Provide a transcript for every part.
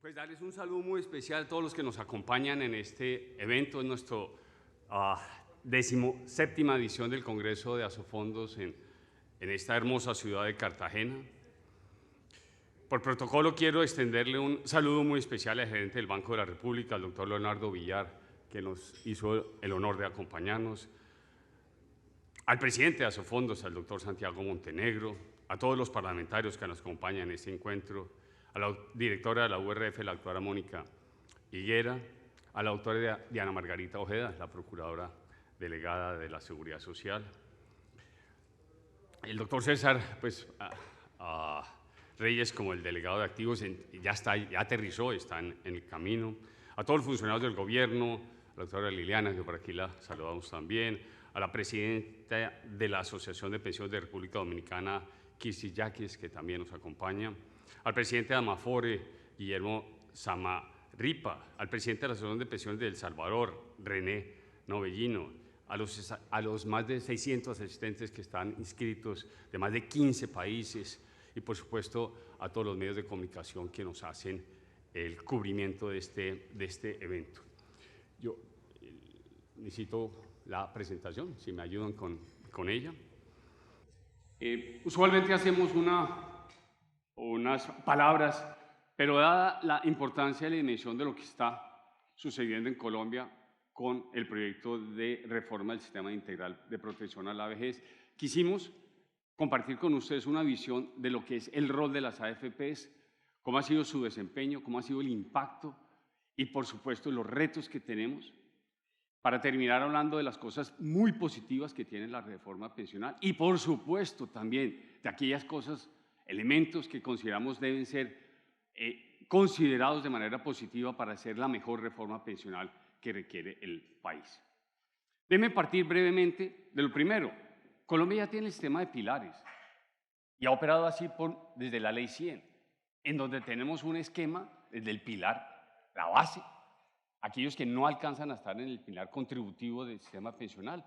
Pues darles un saludo muy especial a todos los que nos acompañan en este evento, en nuestro 17ª edición del Congreso de Asofondos en esta hermosa ciudad de Cartagena. Por protocolo quiero extenderle un saludo muy especial al gerente del Banco de la República, al doctor Leonardo Villar, que nos hizo el honor de acompañarnos, al presidente de Asofondos, al doctor Santiago Montenegro, a todos los parlamentarios que nos acompañan en este encuentro, a la directora de la URF, la doctora Mónica Higuera, a la doctora Diana Margarita Ojeda, la procuradora delegada de la Seguridad Social, el doctor César Reyes como el delegado de activos, ya aterrizó, está en el camino, a todos los funcionarios del gobierno, a la doctora Liliana, que por aquí la saludamos también, a la presidenta de la Asociación de Pensiones de República Dominicana, Kirsi Yaquis, que también nos acompaña, al presidente de Amafore, Guillermo Samarripa, al presidente de la Asociación de Pensiones de El Salvador, René Novellino, a los más de 600 asistentes que están inscritos de más de 15 países y, por supuesto, a todos los medios de comunicación que nos hacen el cubrimiento de este evento. Yo necesito la presentación, si me ayudan con ella. Usualmente hacemos unas palabras, pero dada la importancia y la dimensión de lo que está sucediendo en Colombia con el proyecto de reforma del sistema integral de protección a la vejez, quisimos compartir con ustedes una visión de lo que es el rol de las AFPs, cómo ha sido su desempeño, cómo ha sido el impacto y, por supuesto, los retos que tenemos, para terminar hablando de las cosas muy positivas que tiene la reforma pensional y, por supuesto, también de aquellas cosas, elementos que consideramos deben ser considerados de manera positiva para hacer la mejor reforma pensional que requiere el país. Déjenme partir brevemente de lo primero. Colombia ya tiene el sistema de pilares y ha operado así desde la Ley 100, en donde tenemos un esquema desde el pilar, la base, aquellos que no alcanzan a estar en el pilar contributivo del sistema pensional,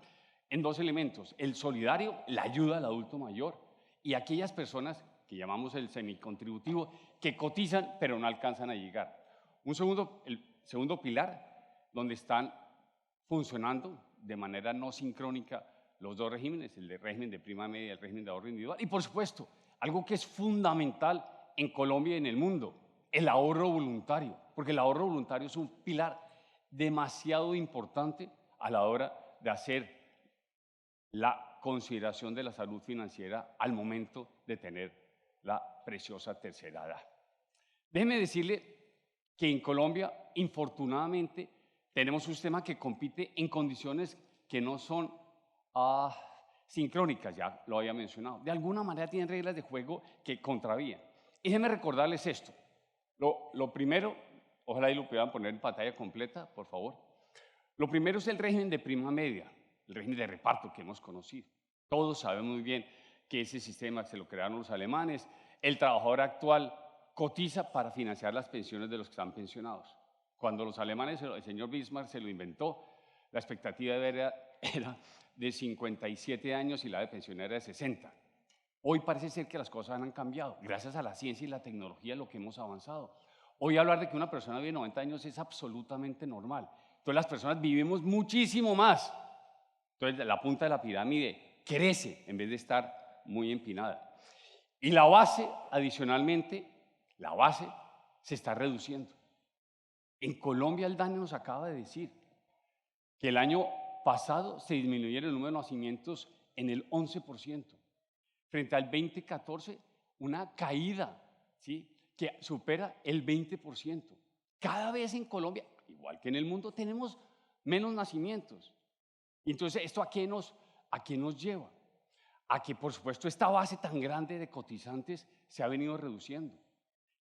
en dos elementos: el solidario, la ayuda al adulto mayor, y aquellas personas que llamamos el semicontributivo, que cotizan pero no alcanzan a llegar. El segundo pilar, donde están funcionando de manera no sincrónica los dos regímenes, el régimen de prima media y el régimen de ahorro individual. Y, por supuesto, algo que es fundamental en Colombia y en el mundo, el ahorro voluntario, porque el ahorro voluntario es un pilar demasiado importante a la hora de hacer la consideración de la salud financiera al momento de tener la preciosa tercera edad. Déjeme decirle que en Colombia, infortunadamente, tenemos un sistema que compite en condiciones que no son sincrónicas, ya lo había mencionado. De alguna manera tienen reglas de juego que contravían. Y déjenme recordarles esto. Lo primero, ojalá y lo puedan poner en pantalla completa, por favor. Lo primero es el régimen de prima media, el régimen de reparto que hemos conocido. Todos sabemos muy bien que ese sistema se lo crearon los alemanes. El trabajador actual cotiza para financiar las pensiones de los que están pensionados. Cuando los alemanes, el señor Bismarck se lo inventó, la expectativa era de 57 años y la de pensión era de 60. Hoy parece ser que las cosas han cambiado, gracias a la ciencia y la tecnología, lo que hemos avanzado. Hoy hablar de que una persona vive 90 años es absolutamente normal. Entonces las personas vivimos muchísimo más. Entonces la punta de la pirámide crece en vez de estar muy empinada. Y la base, adicionalmente, la base se está reduciendo. En Colombia el DANE nos acaba de decir que el año pasado se disminuyeron el número de nacimientos en el 11%. Frente al 2014, una caída, ¿sí?, que supera el 20%. Cada vez en Colombia, igual que en el mundo, tenemos menos nacimientos. Entonces, ¿esto a qué nos lleva? A que, por supuesto, esta base tan grande de cotizantes se ha venido reduciendo.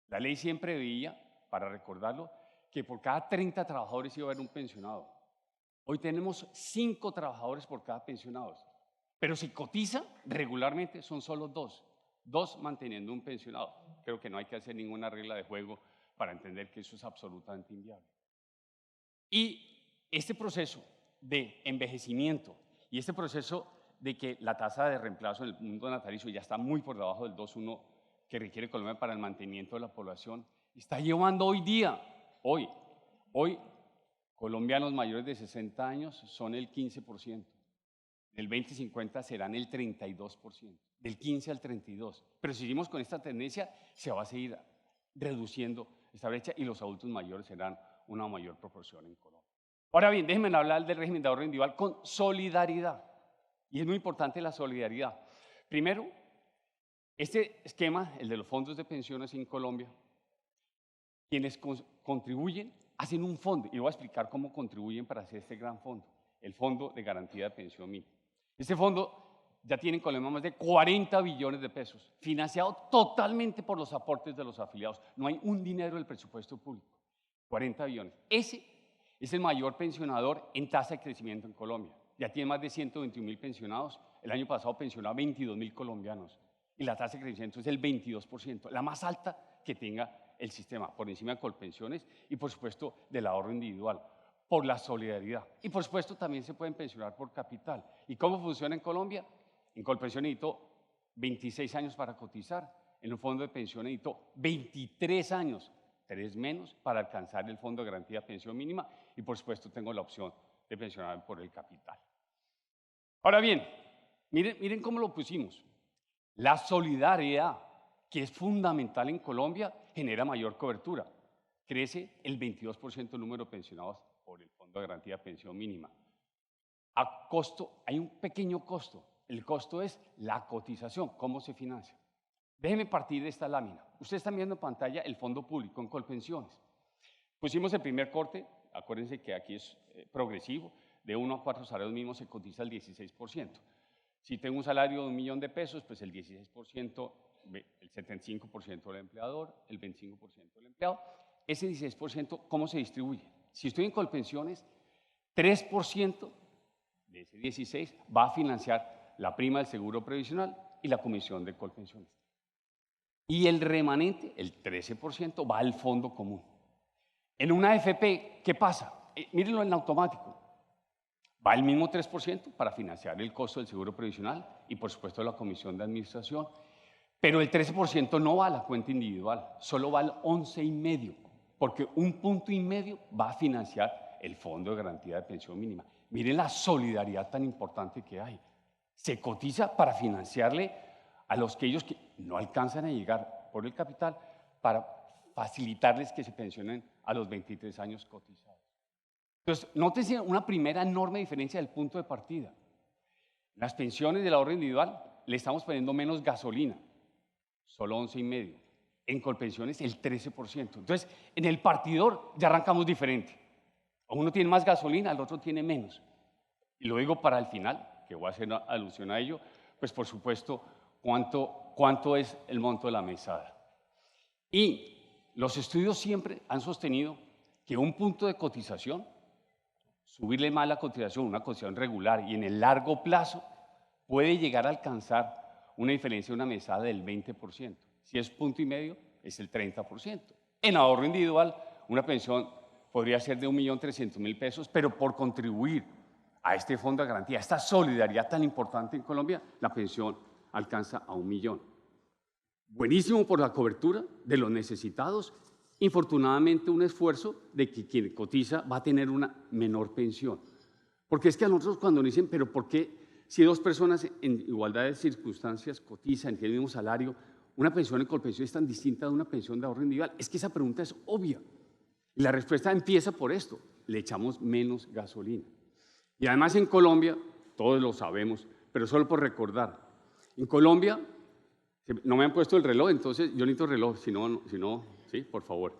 La ley siempre veía, para recordarlo, que por cada 30 trabajadores iba a haber un pensionado. Hoy tenemos 5 trabajadores por cada pensionado. Pero si cotizan regularmente son solo 2 manteniendo un pensionado. Creo que no hay que hacer ninguna regla de juego para entender que eso es absolutamente inviable. Y este proceso de envejecimiento y este proceso de que la tasa de reemplazo en el mundo natalicio ya está muy por debajo del 2,1 que requiere Colombia para el mantenimiento de la población, está llevando hoy, colombianos mayores de 60 años son el 15%. Del 2050 serán el 32%, del 15 al 32%. Pero si seguimos con esta tendencia, se va a seguir reduciendo esta brecha y los adultos mayores serán una mayor proporción en Colombia. Ahora bien, déjenme hablar del régimen de ahorro individual con solidaridad. Y es muy importante la solidaridad. Primero, este esquema, el de los fondos de pensiones en Colombia, quienes contribuyen, hacen un fondo, y voy a explicar cómo contribuyen para hacer este gran fondo, el Fondo de Garantía de Pensión Mínima. Este fondo ya tiene en Colombia más de 40 billones de pesos, financiado totalmente por los aportes de los afiliados. No hay un dinero del presupuesto público, 40 billones. Ese es el mayor pensionador en tasa de crecimiento en Colombia. Ya tiene más de 121.000 pensionados. El año pasado pensionó a 22.000 colombianos. Y la tasa de crecimiento es el 22%, la más alta que tenga el sistema, por encima de Colpensiones y, por supuesto, del ahorro individual, por la solidaridad. Y, por supuesto, también se pueden pensionar por capital. ¿Y cómo funciona en Colombia? En Colpensión necesito 26 años para cotizar. En un fondo de pensión necesito 23 años, 3 menos, para alcanzar el Fondo de Garantía de Pensión Mínima. Y, por supuesto, tengo la opción de pensionarme por el capital. Ahora bien, miren cómo lo pusimos. La solidaridad, que es fundamental en Colombia, genera mayor cobertura. Crece el 22% el número de pensionados por el Fondo de Garantía de Pensión Mínima. A costo, hay un pequeño costo. El costo es la cotización, cómo se financia. Déjenme partir de esta lámina. Ustedes están viendo en pantalla el fondo público en Colpensiones. Pusimos el primer corte, acuérdense que aquí es progresivo, de 1 a 4 salarios mínimos se cotiza el 16%. Si tengo un salario de $1.000.000 de pesos, pues el 16%, el 75% del empleador, el 25% del empleado. Ese 16%, ¿cómo se distribuye? Si estoy en Colpensiones, 3% de ese 16% va a financiar la prima del seguro previsional y la comisión de Colpensiones. Y el remanente, el 13%, va al fondo común. En una AFP, ¿qué pasa? Mírenlo en automático. Va el mismo 3% para financiar el costo del seguro previsional y, por supuesto, la comisión de administración. Pero el 13% no va a la cuenta individual, solo va al 11,5%, porque 1,5 puntos va a financiar el Fondo de Garantía de Pensión Mínima. Miren la solidaridad tan importante que hay. Se cotiza para financiarle a los que ellos que no alcanzan a llegar por el capital para facilitarles que se pensionen a los 23 años cotizados. Entonces, nótense una primera enorme diferencia del punto de partida. Las pensiones del ahorro individual le estamos poniendo menos gasolina, solo 11,5%. En Colpensiones el 13%. Entonces, en el partidor ya arrancamos diferente. Uno tiene más gasolina, el otro tiene menos. Y lo digo para el final, que voy a hacer alusión a ello, pues por supuesto, cuánto es el monto de la mesada. Y los estudios siempre han sostenido que un punto de cotización, subirle más la cotización, una cotización regular y en el largo plazo, puede llegar a alcanzar una diferencia de una mesada del 20%. Si es 1,5 es el 30%. En ahorro individual, una pensión podría ser de 1.300.000 pesos, pero por contribuir a este fondo de garantía, a esta solidaridad tan importante en Colombia, la pensión alcanza a 1 millón. Buenísimo por la cobertura de los necesitados. Infortunadamente, un esfuerzo de que quien cotiza va a tener una menor pensión. Porque es que a nosotros cuando nos dicen, pero ¿por qué si dos personas en igualdad de circunstancias cotizan, tienen el mismo salario, una pensión en Colpensión es tan distinta de una pensión de ahorro individual? Es que esa pregunta es obvia. Y la respuesta empieza por esto: le echamos menos gasolina. Y además en Colombia, todos lo sabemos, pero solo por recordar, en Colombia, no me han puesto el reloj, entonces yo necesito reloj, si no, sí, por favor.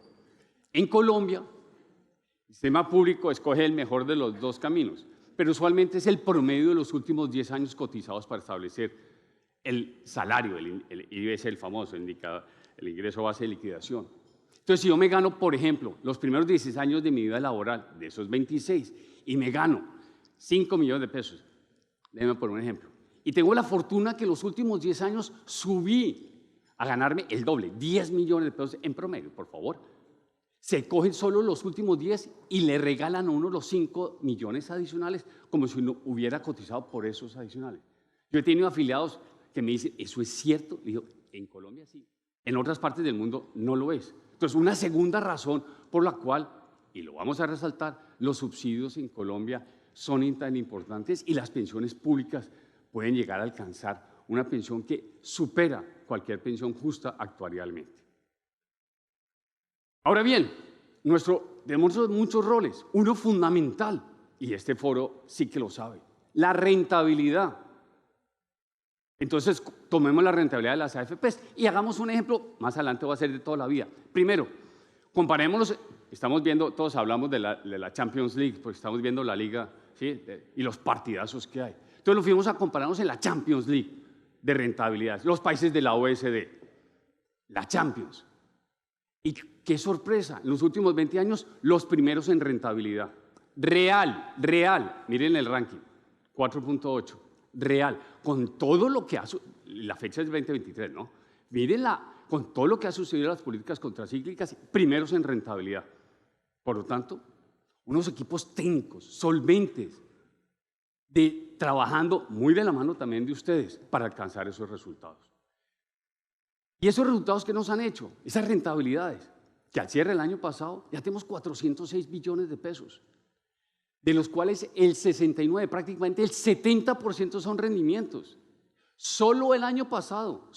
En Colombia, el sistema público escoge el mejor de los dos caminos, pero usualmente es el promedio de los últimos 10 años cotizados para establecer el salario, el IBS, el famoso indicador, el ingreso base de liquidación. Entonces, si yo me gano, por ejemplo, los primeros 16 años de mi vida laboral, de esos 26, y me gano 5 millones de pesos, déjenme poner un ejemplo, y tengo la fortuna que los últimos 10 años subí a ganarme el doble, 10 millones de pesos en promedio, por favor. Se cogen solo los últimos 10 y le regalan a uno los 5 millones adicionales, como si uno hubiera cotizado por esos adicionales. Yo he tenido afiliados que me dicen, ¿eso es cierto? Y digo, en Colombia sí. En otras partes del mundo no lo es. Entonces, una segunda razón por la cual, y lo vamos a resaltar, los subsidios en Colombia son tan importantes y las pensiones públicas pueden llegar a alcanzar una pensión que supera cualquier pensión justa actuarialmente. Ahora bien, tenemos muchos roles, uno fundamental, y este foro sí que lo sabe, la rentabilidad. Entonces, tomemos la rentabilidad de las AFPs y hagamos un ejemplo, más adelante va a ser de toda la vida. Primero, comparémoslos, estamos viendo, todos hablamos de la Champions League, porque estamos viendo la liga, ¿sí? Y los partidazos que hay. Entonces, lo fuimos a compararnos en la Champions League de rentabilidad, los países de la OECD, la Champions. Y qué sorpresa, en los últimos 20 años, los primeros en rentabilidad. Real, miren el ranking, 4.8. Real, con todo lo que ha la fecha es 2023, ¿no? Mírenla, con todo lo que ha sucedido en las políticas contracíclicas, primeros en rentabilidad. Por lo tanto, unos equipos técnicos, solventes, trabajando muy de la mano también de ustedes para alcanzar esos resultados. Y esos resultados que nos han hecho, esas rentabilidades, que al cierre del año pasado ya tenemos 406 billones de pesos, de los cuales el 69, prácticamente el 70% son rendimientos. Solo el año pasado,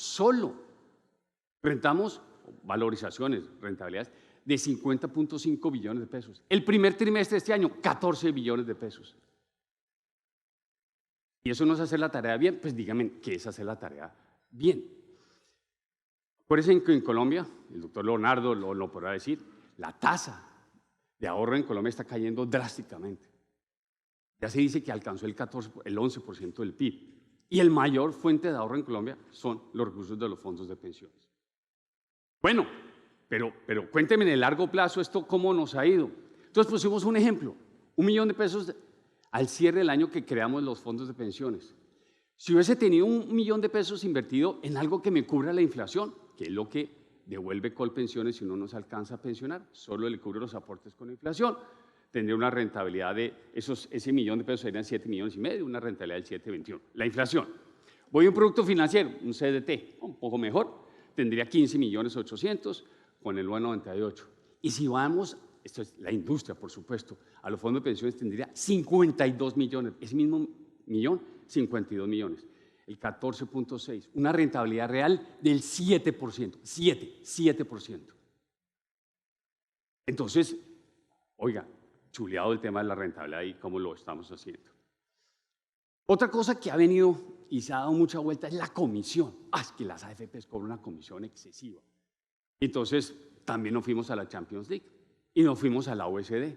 rentamos valorizaciones, rentabilidades de 50.5 billones de pesos. El primer trimestre de este año, 14 billones de pesos. ¿Y eso no es hacer la tarea bien? Pues díganme, ¿qué es hacer la tarea bien? Acuérdense que en Colombia, el doctor Leonardo lo podrá decir, la tasa de ahorro en Colombia está cayendo drásticamente. Ya se dice que alcanzó el 11% del PIB. Y el mayor fuente de ahorro en Colombia son los recursos de los fondos de pensiones. Bueno, pero cuéntenme en el largo plazo esto cómo nos ha ido. Entonces pusimos un ejemplo, 1 millón de pesos al cierre del año que creamos los fondos de pensiones. Si hubiese tenido 1 millón de pesos invertido en algo que me cubra la inflación, que es lo que devuelve Colpensiones si uno no se alcanza a pensionar, solo le cubre los aportes con inflación, tendría una rentabilidad de ese millón de pesos serían 7,5 millones, una rentabilidad del 7,21. La inflación. Voy a un producto financiero, un CDT, un poco mejor, tendría 15,800,000 con el 1,98. Y si vamos, esto es la industria, por supuesto, a los fondos de pensiones tendría 52 millones, ese mismo millón, 52 millones. El 14.6, una rentabilidad real del 7%, 7%. Entonces, oiga, chuleado el tema de la rentabilidad y cómo lo estamos haciendo. Otra cosa que ha venido y se ha dado mucha vuelta es la comisión. Es que las AFPs cobran una comisión excesiva. Entonces, también nos fuimos a la Champions League y nos fuimos a la OECD.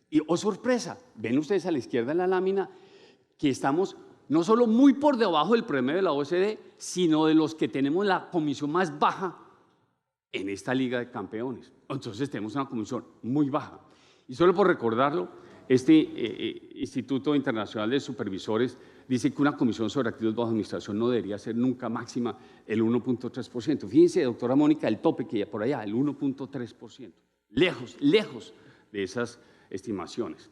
Y, oh sorpresa, ven ustedes a la izquierda en la lámina que estamos no solo muy por debajo del promedio de la OECD, sino de los que tenemos la comisión más baja en esta Liga de Campeones. Entonces tenemos una comisión muy baja. Y solo por recordarlo, este Instituto Internacional de Supervisores dice que una comisión sobre activos bajo administración no debería ser nunca máxima el 1.3%. Fíjense, doctora Mónica, el tope que hay por allá, el 1.3%. Lejos de esas estimaciones.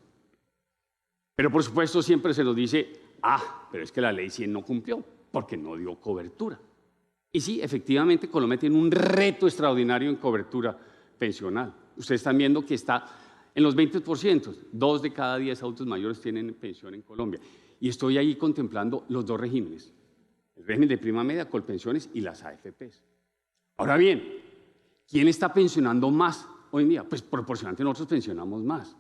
Pero por supuesto siempre se nos dice, pero es que la ley 100 no cumplió porque no dio cobertura. Y sí, efectivamente Colombia tiene un reto extraordinario en cobertura pensional. Ustedes están viendo que está en los 20%, 2 de cada 10 adultos mayores tienen pensión en Colombia. Y estoy ahí contemplando los dos regímenes, el régimen de prima media, Colpensiones y las AFPs. Ahora bien, ¿quién está pensionando más hoy en día? Pues proporcionalmente nosotros pensionamos más.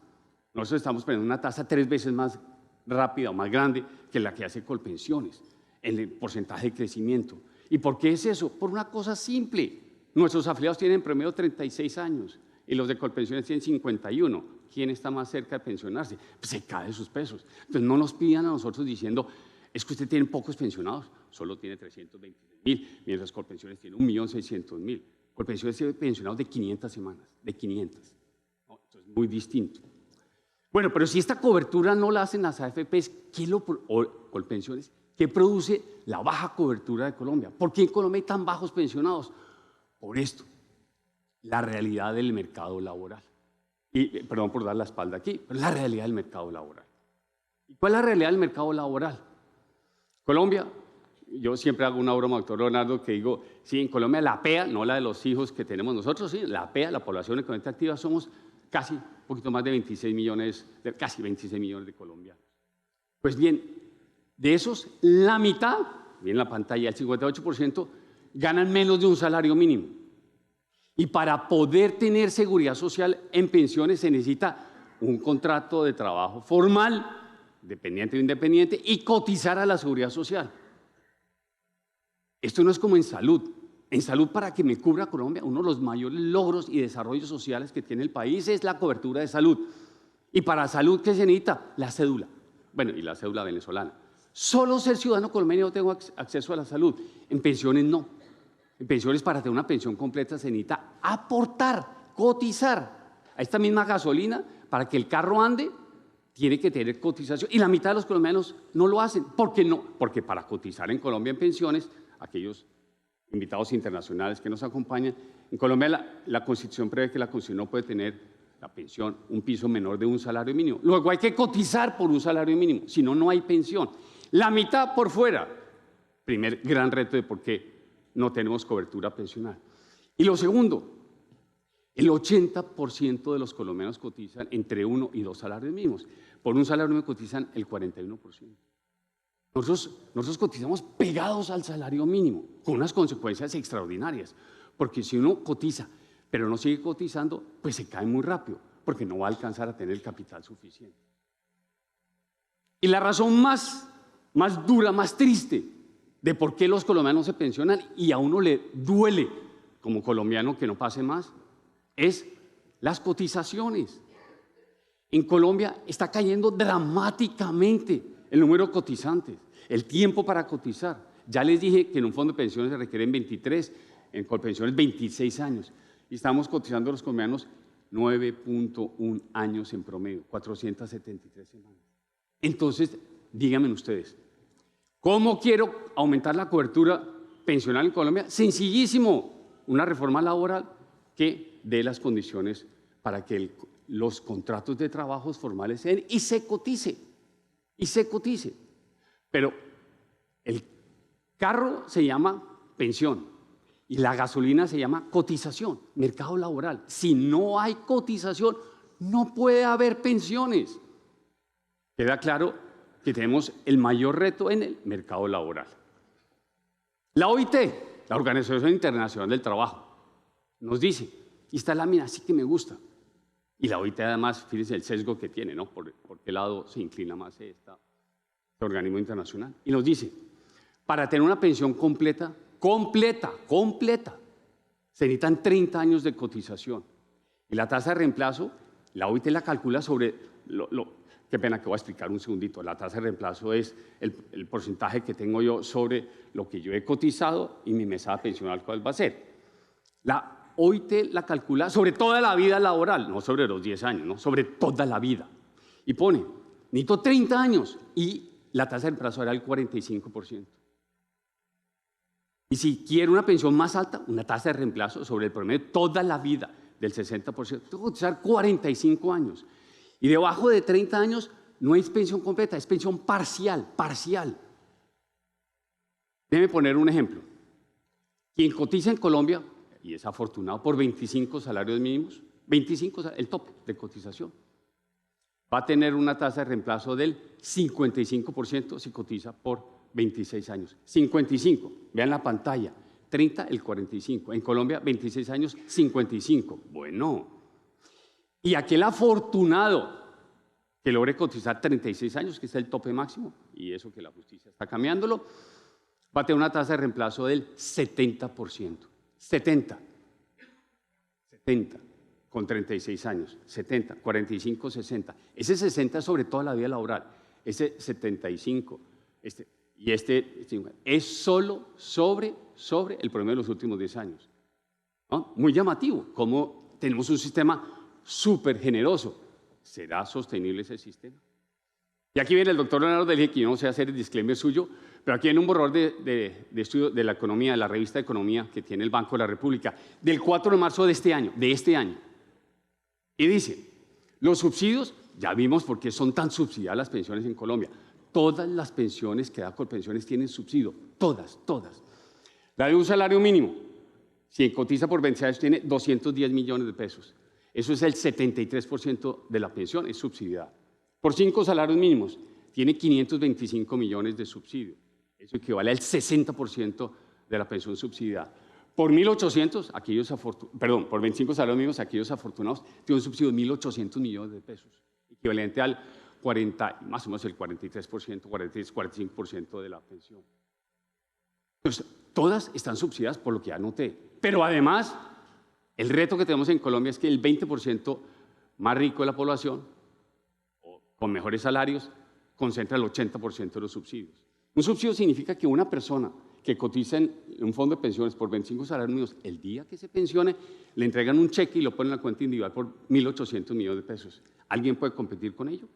Nosotros estamos poniendo una tasa 3 veces más rápida o más grande que la que hace Colpensiones en el porcentaje de crecimiento. ¿Y por qué es eso? Por una cosa simple. Nuestros afiliados tienen en promedio 36 años y los de Colpensiones tienen 51. ¿Quién está más cerca de pensionarse? Pues se cae sus pesos. Entonces no nos pidan a nosotros diciendo, es que usted tiene pocos pensionados, solo tiene 326,000, mientras Colpensiones tiene 1.600.000. Colpensiones tiene pensionados de 500 semanas, de 500. ¿No? Entonces muy distinto. Bueno, pero si esta cobertura no la hacen las AFPs, o Colpensiones, ¿qué produce la baja cobertura de Colombia? ¿Por qué en Colombia hay tan bajos pensionados? Por esto, la realidad del mercado laboral. Y, perdón por dar la espalda aquí, pero la realidad del mercado laboral. ¿Y cuál es la realidad del mercado laboral? Colombia, yo siempre hago una broma, doctor Leonardo, que digo, sí, en Colombia la PEA, no la de los hijos que tenemos nosotros, sí, la PEA, la población económicamente activa, somos casi un poquito más de 26 millones, casi 26 millones de colombianos. Pues bien, de esos, la mitad, bien en la pantalla, el 58%, ganan menos de un salario mínimo. Y para poder tener seguridad social en pensiones se necesita un contrato de trabajo formal, dependiente o independiente, y cotizar a la seguridad social. Esto no es como en salud. En salud, para que me cubra Colombia, uno de los mayores logros y desarrollos sociales que tiene el país es la cobertura de salud. Y para salud, ¿qué se necesita? La cédula. Bueno, y la cédula venezolana. Solo ser ciudadano colombiano no tengo acceso a la salud. En pensiones no. En pensiones, para tener una pensión completa, se necesita aportar, cotizar. A esta misma gasolina, para que el carro ande, tiene que tener cotización. Y la mitad de los colombianos no lo hacen. ¿Por qué no? Porque para cotizar en Colombia en pensiones, aquellos invitados internacionales que nos acompañan, en Colombia la Constitución prevé que la Constitución no puede tener la pensión un piso menor de un salario mínimo. Luego hay que cotizar por un salario mínimo, si no, no hay pensión. La mitad por fuera. Primer gran reto de por qué no tenemos cobertura pensional. Y lo segundo, el 80% de los colombianos cotizan entre 1 y 2 salarios mínimos. Por un salario mínimo cotizan el 41%. Nosotros cotizamos pegados al salario mínimo, con unas consecuencias extraordinarias, porque si uno cotiza, pero no sigue cotizando, pues se cae muy rápido, porque no va a alcanzar a tener el capital suficiente. Y la razón más dura, más triste, de por qué los colombianos se pensionan y a uno le duele como colombiano que no pase más, es las cotizaciones. En Colombia está cayendo dramáticamente el número de cotizantes, el tiempo para cotizar. Ya les dije que en un fondo de pensiones se requieren 23, en Colpensiones 26 años. Y estamos cotizando los colombianos 9.1 años en promedio, 473 semanas. Entonces, díganme ustedes, ¿cómo quiero aumentar la cobertura pensional en Colombia? Sencillísimo, una reforma laboral que dé las condiciones para que los contratos de trabajos formales se den y se cotice. Pero el carro se llama pensión y la gasolina se llama cotización, mercado laboral. Si no hay cotización, no puede haber pensiones. Queda claro que tenemos el mayor reto en el mercado laboral. La OIT, la Organización Internacional del Trabajo, nos dice, y esta lámina sí que me gusta, y la OIT además, fíjense el sesgo que tiene, ¿no? ¿Por qué lado se inclina más este organismo internacional? Y nos dice, para tener una pensión completa, se necesitan 30 años de cotización. Y la tasa de reemplazo, la OIT la calcula sobre, qué pena que voy a explicar un segundito, la tasa de reemplazo es el porcentaje que tengo yo sobre lo que yo he cotizado y mi mesada pensional, ¿cuál va a ser? La OIT la calcula sobre toda la vida laboral, no sobre los 10 años, no, sobre toda la vida. Y pone, necesito 30 años y la tasa de reemplazo era el 45%. Y si quiero una pensión más alta, una tasa de reemplazo sobre el promedio de toda la vida del 60%, tengo que cotizar 45 años. Y debajo de 30 años no es pensión completa, es pensión parcial. Déjeme poner un ejemplo. Quien cotiza en Colombia, y es afortunado por 25 salarios mínimos, 25, el tope de cotización, va a tener una tasa de reemplazo del 55% si cotiza por 26 años. 55, vean la pantalla, 30, el 45. En Colombia, 26 años, 55. Bueno, y aquel afortunado que logre cotizar 36 años, que es el tope máximo, y eso que la justicia está cambiándolo, va a tener una tasa de reemplazo del 70%. 70, con 36 años, 70, 45, 60. Ese 60 es sobre toda la vida laboral, ese 75, y este es solo sobre el promedio de los últimos 10 años. ¿No? Muy llamativo, como tenemos un sistema súper generoso. ¿Será sostenible ese sistema? Y aquí viene el doctor Leonardo del que yo no sé hacer el disclaimer suyo, pero aquí viene un borrador de estudio de la economía, de la revista de economía que tiene el Banco de la República, del 4 de marzo de este año. Y dice, los subsidios, ya vimos por qué son tan subsidiadas las pensiones en Colombia. Todas las pensiones que da Colpensiones tienen subsidio, todas, todas. La de un salario mínimo, si cotiza por 20 años, tiene 210 millones de pesos. Eso es el 73% de la pensión, es subsidiada. Por 5 salarios mínimos, tiene 525 millones de subsidio. Eso equivale al 60% de la pensión subsidiada. Por 1.800, por 25 salarios mínimos, aquellos afortunados tienen un subsidio de 1.800 millones de pesos, equivalente al 40, más o menos el 43%, 45% de la pensión. Entonces, todas están subsidiadas por lo que anoté. Pero además, el reto que tenemos en Colombia es que el 20% más rico de la población, o con mejores salarios, concentra el 80% de los subsidios. Un subsidio significa que una persona que cotiza en un fondo de pensiones por 25 salarios mínimos, el día que se pensione, le entregan un cheque y lo ponen en la cuenta individual por 1.800 millones de pesos. ¿Alguien puede competir con ello?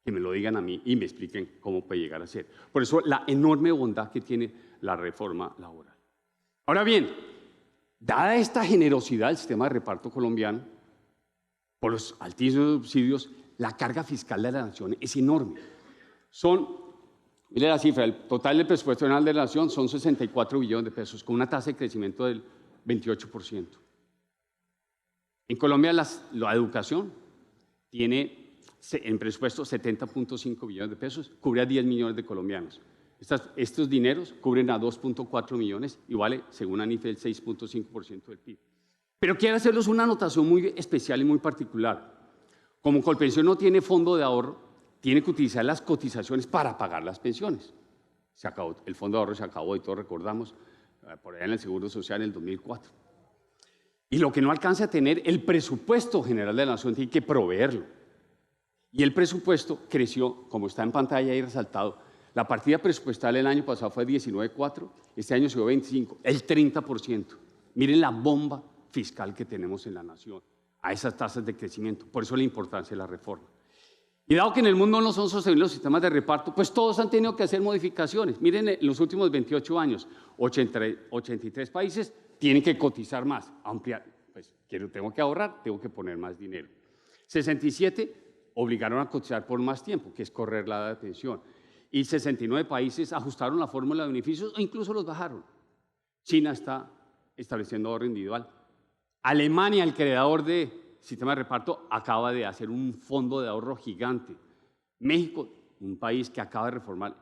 Que me lo digan a mí y me expliquen cómo puede llegar a ser. Por eso, la enorme bondad que tiene la reforma laboral. Ahora bien, dada esta generosidad del sistema de reparto colombiano, por los altísimos subsidios, la carga fiscal de la nación es enorme. Mire la cifra, el total del presupuesto general de la nación son 64 billones de pesos, con una tasa de crecimiento del 28%. En Colombia la educación tiene en presupuesto 70.5 billones de pesos, cubre a 10 millones de colombianos. Estos dineros cubren a 2.4 millones y vale, según ANIFE, el 6.5% del PIB. Pero quiero hacerles una anotación muy especial y muy particular. Como Colpensión no tiene fondo de ahorro, tiene que utilizar las cotizaciones para pagar las pensiones. El fondo de ahorro se acabó y todos recordamos, por allá en el Seguro Social en el 2004. Y lo que no alcanza a tener el presupuesto general de la nación tiene que proveerlo. Y el presupuesto creció, como está en pantalla ahí resaltado, la partida presupuestal el año pasado fue 19.4, este año subió 25, el 30%. Miren la bomba fiscal que tenemos en la nación a esas tasas de crecimiento. Por eso la importancia de la reforma. Y dado que en el mundo no son sostenibles los sistemas de reparto, pues todos han tenido que hacer modificaciones. Miren, en los últimos 28 años, 83 países tienen que cotizar más, ampliar. Pues tengo que ahorrar, tengo que poner más dinero. 67 obligaron a cotizar por más tiempo, que es correr la edad de pensión. Y 69 países ajustaron la fórmula de beneficios o incluso los bajaron. China está estableciendo ahorro individual. Alemania, el creador de sistema de reparto, acaba de hacer un fondo de ahorro gigante. México, un país que acaba de reformar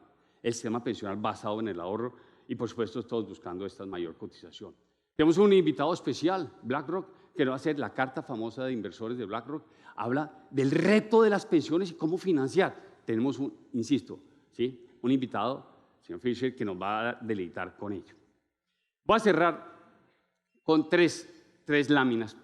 el sistema pensional basado en el ahorro y, por supuesto, todos buscando esta mayor cotización. Tenemos un invitado especial, BlackRock, que nos va a hacer la carta famosa de inversores de BlackRock. Habla del reto de las pensiones y cómo financiar. Tenemos, insisto, ¿sí? Un invitado, señor Fisher, que nos va a deleitar con ello. Voy a cerrar con tres láminas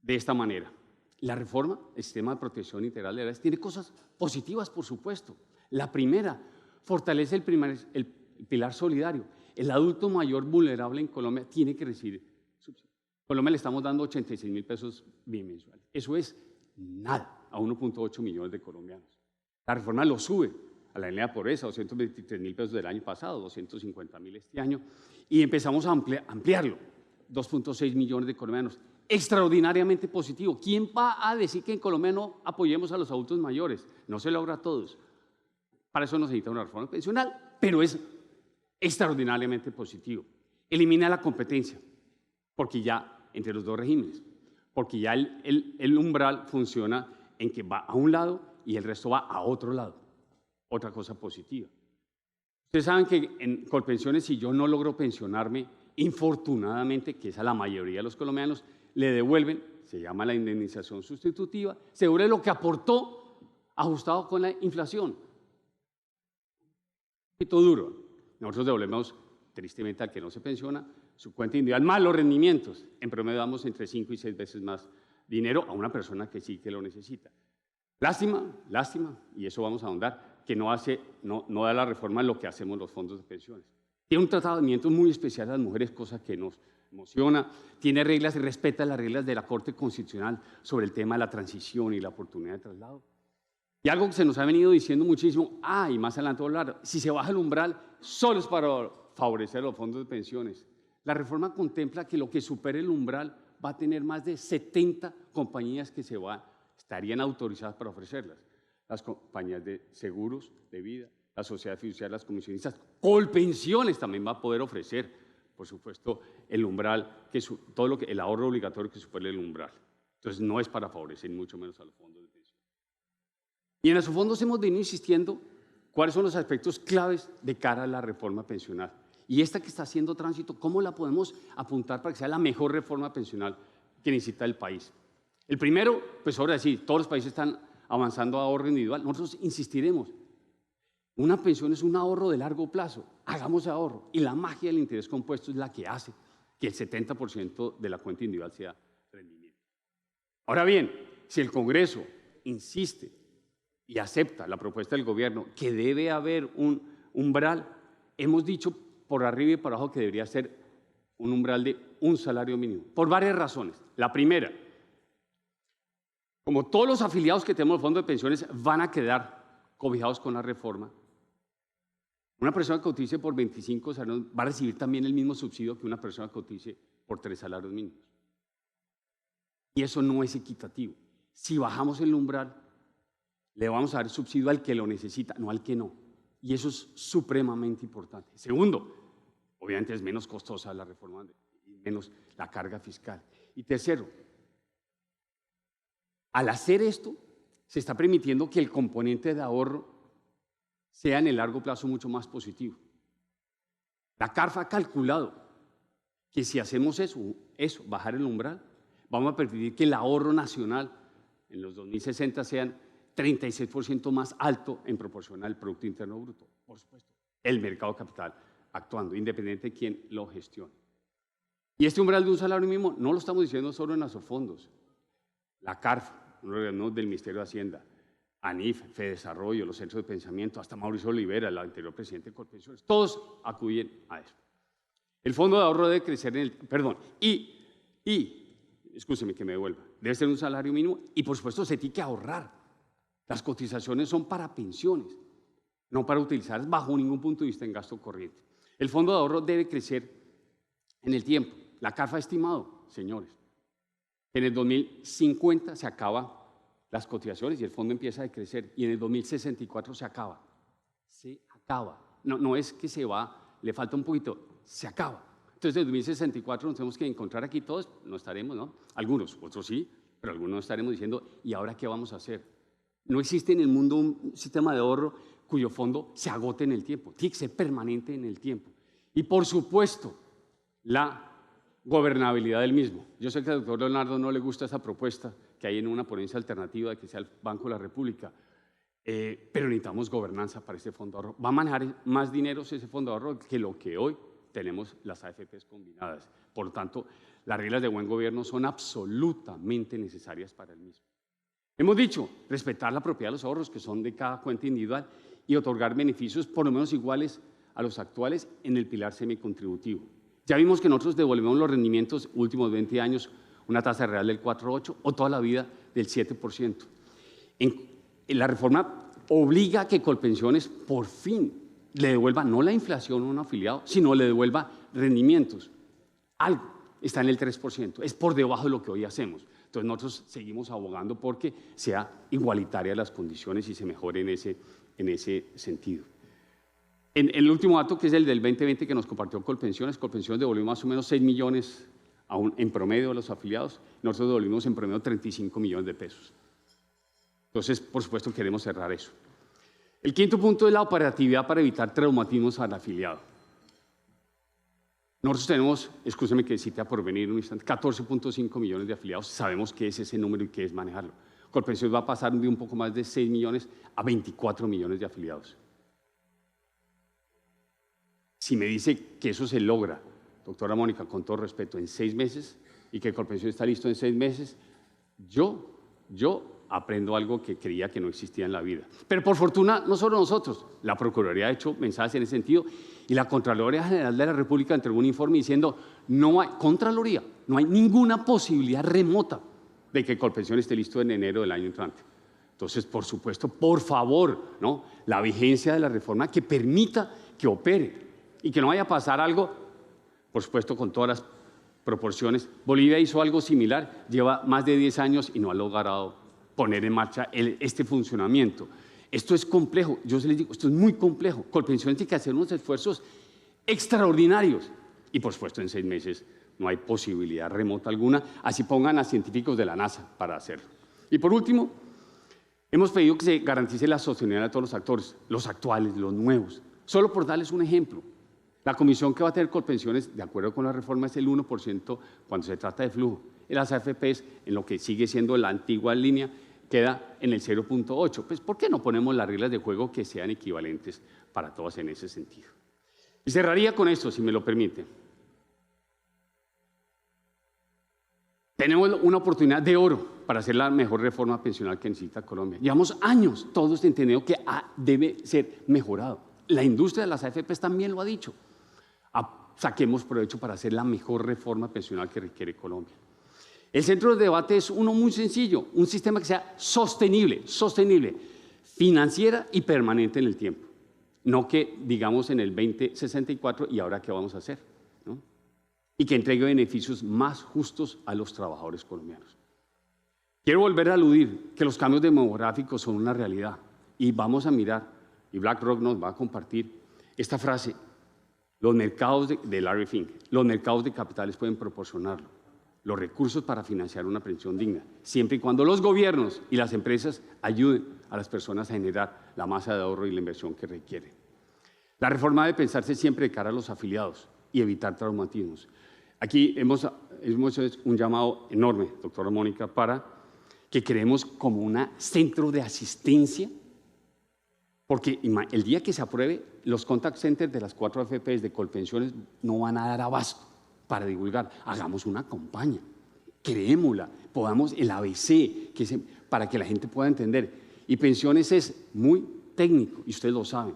de esta manera. La reforma, el sistema de protección integral de edades, tiene cosas positivas, por supuesto. La primera, fortalece el pilar solidario. El adulto mayor vulnerable en Colombia tiene que recibir subsidio. En Colombia le estamos dando 86.000 pesos bimensuales. Eso es nada a 1.8 millones de colombianos. La reforma lo sube a la línea de pobreza, 223.000 pesos del año pasado, 250.000 este año, y empezamos a ampliarlo, 2.6 millones de colombianos. Extraordinariamente positivo. ¿Quién va a decir que en Colombia no apoyemos a los adultos mayores? No se logra a todos. Para eso necesita una reforma pensional, pero es extraordinariamente positivo. Elimina la competencia, porque ya entre los dos regímenes, porque ya el umbral funciona en que va a un lado y el resto va a otro lado. Otra cosa positiva. Ustedes saben que en Colpensiones, si yo no logro pensionarme, infortunadamente, que es a la mayoría de los colombianos, le devuelven, se llama la indemnización sustitutiva, se devuelve lo que aportó ajustado con la inflación. Un poquito duro. Nosotros devolvemos, tristemente, al que no se pensiona, su cuenta individual, más los rendimientos. En promedio damos entre 5 y 6 veces más dinero a una persona que sí que lo necesita. Lástima, y eso vamos a ahondar, que no da la reforma lo que hacemos los fondos de pensiones. Tiene un tratamiento muy especial a las mujeres, cosa que nos emociona, tiene reglas y respeta las reglas de la Corte Constitucional sobre el tema de la transición y la oportunidad de traslado. Y algo que se nos ha venido diciendo muchísimo, y más adelante voy a hablar, si se baja el umbral, solo es para favorecer los fondos de pensiones. La reforma contempla que lo que supere el umbral va a tener más de 70 compañías que estarían autorizadas para ofrecerlas. Las compañías de seguros de vida, la sociedad fiduciaria, las comisionistas. Colpensiones también va a poder ofrecer, por supuesto, el umbral, el ahorro obligatorio que supere el umbral. Entonces, no es para favorecer, mucho menos a los fondos de pensión. Y en esos fondos hemos venido insistiendo cuáles son los aspectos claves de cara a la reforma pensional. Y esta que está haciendo tránsito, ¿cómo la podemos apuntar para que sea la mejor reforma pensional que necesita el país? El primero, pues ahora sí, todos los países están avanzando a ahorro individual. Nosotros insistiremos. Una pensión es un ahorro de largo plazo. Hagamos ahorro. Y la magia del interés compuesto es la que hace que el 70% de la cuenta individual sea rendimiento. Ahora bien, si el Congreso insiste y acepta la propuesta del gobierno que debe haber un umbral, hemos dicho por arriba y por abajo que debería ser un umbral de un salario mínimo, por varias razones. La primera, como todos los afiliados que tenemos al fondo de pensiones van a quedar cobijados con la reforma, una persona que cotice por 25 salarios va a recibir también el mismo subsidio que una persona que cotice por 3 salarios mínimos. Y eso no es equitativo. Si bajamos el umbral, le vamos a dar subsidio al que lo necesita, no al que no. Y eso es supremamente importante. Segundo, obviamente es menos costosa la reforma y menos la carga fiscal. Y tercero, al hacer esto, se está permitiendo que el componente de ahorro sea en el largo plazo mucho más positivo. La CARF ha calculado que si hacemos eso, bajar el umbral, vamos a permitir que el ahorro nacional en los 2060 sean 36% más alto en proporción al Producto Interno Bruto. Por supuesto, el mercado de capital actuando, independiente de quién lo gestione. Y este umbral de un salario mínimo no lo estamos diciendo solo en Asofondos. La CARF, un organismo del Ministerio de Hacienda, ANIF, FEDesarrollo, los centros de pensamiento, hasta Mauricio Olivera, el anterior presidente de Colpensiones, todos acuden a eso. El fondo de ahorro debe crecer en el... Perdón, escúcheme que me devuelva, debe ser un salario mínimo y por supuesto se tiene que ahorrar. Las cotizaciones son para pensiones, no para utilizarlas bajo ningún punto de vista en gasto corriente. El fondo de ahorro debe crecer en el tiempo. La CARF ha estimado, señores, que en el 2050 se acaban las cotizaciones y el fondo empieza a crecer y en el 2064 se acaba. Se acaba. No es que se va, le falta un poquito, se acaba. Entonces, en el 2064 nos tenemos que encontrar aquí todos, no estaremos, ¿no? Algunos, otros sí, pero algunos no estaremos diciendo, ¿y ahora qué vamos a hacer? No existe en el mundo un sistema de ahorro cuyo fondo se agote en el tiempo, tiene que ser permanente en el tiempo. Y por supuesto, la gobernabilidad del mismo. Yo sé que al doctor Leonardo no le gusta esa propuesta que hay en una ponencia alternativa de que sea el Banco de la República, pero necesitamos gobernanza para este fondo de ahorro. Va a manejar más dinero ese fondo de ahorro que lo que hoy tenemos las AFPs combinadas. Por lo tanto, las reglas de buen gobierno son absolutamente necesarias para el mismo. Hemos dicho, respetar la propiedad de los ahorros que son de cada cuenta individual y otorgar beneficios por lo menos iguales a los actuales en el pilar semicontributivo. Ya vimos que nosotros devolvemos los rendimientos últimos 20 años, una tasa real del 4,8% o toda la vida del 7%. La reforma obliga a que Colpensiones por fin le devuelva no la inflación a un afiliado, sino le devuelva rendimientos. Algo está en el 3%, es por debajo de lo que hoy hacemos. Entonces nosotros seguimos abogando porque sea igualitaria las condiciones y se mejore en ese sentido. El último dato, que es el del 2020 que nos compartió Colpensiones devolvió más o menos 6 millones en promedio a los afiliados, nosotros devolvimos en promedio 35 millones de pesos. Entonces, por supuesto, queremos cerrar eso. El quinto punto es la operatividad para evitar traumatismos al afiliado. Nosotros tenemos, escúcheme que cite a Porvenir un instante, 14.5 millones de afiliados, sabemos qué es ese número y qué es manejarlo. Colpensiones va a pasar de un poco más de 6 millones a 24 millones de afiliados. Si me dice que eso se logra, doctora Mónica, con todo respeto, en 6 meses y que Colpensiones está listo en 6 meses, yo aprendo algo que creía que no existía en la vida. Pero por fortuna, no solo nosotros, la Procuraduría ha hecho mensajes en ese sentido y la Contraloría General de la República entregó un informe diciendo no hay ninguna posibilidad remota de que Colpensiones esté listo en enero del año entrante. Entonces, por supuesto, por favor, ¿no? La vigencia de la reforma que permita que opere y que no vaya a pasar algo, por supuesto, con todas las proporciones. Bolivia hizo algo similar, lleva más de 10 años y no ha logrado poner en marcha este funcionamiento. Esto es complejo, yo les digo, esto es muy complejo. Colpensiones tiene que hacer unos esfuerzos extraordinarios y por supuesto en 6 meses no hay posibilidad remota alguna, así pongan a científicos de la NASA para hacerlo. Y por último, hemos pedido que se garantice la sostenibilidad de todos los actores, los actuales, los nuevos. Solo por darles un ejemplo, la comisión que va a tener Colpensiones, de acuerdo con la reforma, es el 1% cuando se trata de flujo. En las AFPs, en lo que sigue siendo la antigua línea, queda en el 0.8. Pues, ¿por qué no ponemos las reglas de juego que sean equivalentes para todos en ese sentido? Y cerraría con esto, si me lo permite. Tenemos una oportunidad de oro para hacer la mejor reforma pensional que necesita Colombia. Llevamos años todos entendiendo que debe ser mejorado. La industria de las AFPs también lo ha dicho. Saquemos provecho para hacer la mejor reforma pensional que requiere Colombia. El centro de debate es uno muy sencillo, un sistema que sea sostenible, financiera y permanente en el tiempo. No que digamos en el 2064 y ahora qué vamos a hacer, ¿no? Y que entregue beneficios más justos a los trabajadores colombianos. Quiero volver a aludir que los cambios demográficos son una realidad y vamos a mirar, y BlackRock nos va a compartir esta frase, los mercados de Larry Fink, los mercados de capitales pueden proporcionarlo, los recursos para financiar una pensión digna, siempre y cuando los gobiernos y las empresas ayuden a las personas a generar la masa de ahorro y la inversión que requieren. La reforma debe pensarse siempre de cara a los afiliados y evitar traumatismos. Aquí hemos hecho un llamado enorme, doctora Mónica, para que creemos como un centro de asistencia, porque el día que se apruebe, los contact centers de las 4 AFPs de Colpensiones no van a dar abasto para divulgar. Hagamos una campaña, creémosla, podamos el ABC, para que la gente pueda entender. Y pensiones es muy técnico, y ustedes lo saben.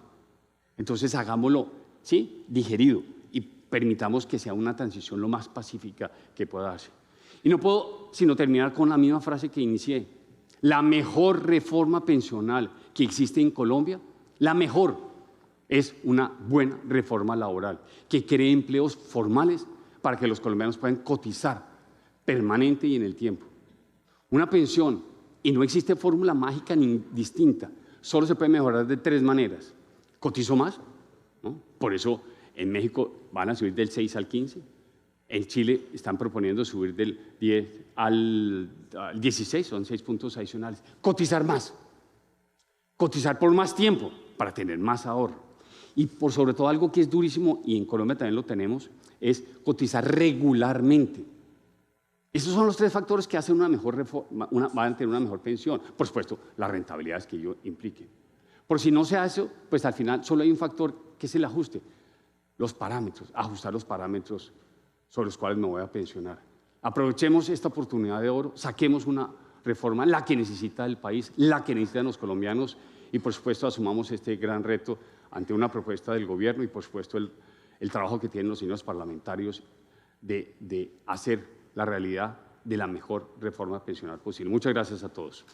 Entonces hagámoslo, ¿sí?, digerido y permitamos que sea una transición lo más pacífica que pueda darse. Y no puedo sino terminar con la misma frase que inicié. La mejor reforma pensional que existe en Colombia, la mejor, es una buena reforma laboral que cree empleos formales para que los colombianos puedan cotizar permanente y en el tiempo. Una pensión, y no existe fórmula mágica ni distinta, solo se puede mejorar de 3 maneras. Cotizo más, ¿no? Por eso en México van a subir del 6 al 15, en Chile están proponiendo subir del 10 al 16, son 6 puntos adicionales. Cotizar más, cotizar por más tiempo para tener más ahorro. Y por sobre todo algo que es durísimo, y en Colombia también lo tenemos, es cotizar regularmente. Esos son los 3 factores que hacen una mejor reforma, van a tener una mejor pensión. Por supuesto, las rentabilidades que ello implique. Por si no se hace, pues al final solo hay un factor que es el ajuste. Los parámetros, ajustar los parámetros sobre los cuales me voy a pensionar. Aprovechemos esta oportunidad de oro, saquemos una reforma, la que necesita el país, la que necesitan los colombianos, y por supuesto asumamos este gran reto ante una propuesta del gobierno y por supuesto el trabajo que tienen los señores parlamentarios de hacer la realidad de la mejor reforma pensional posible. Muchas gracias a todos.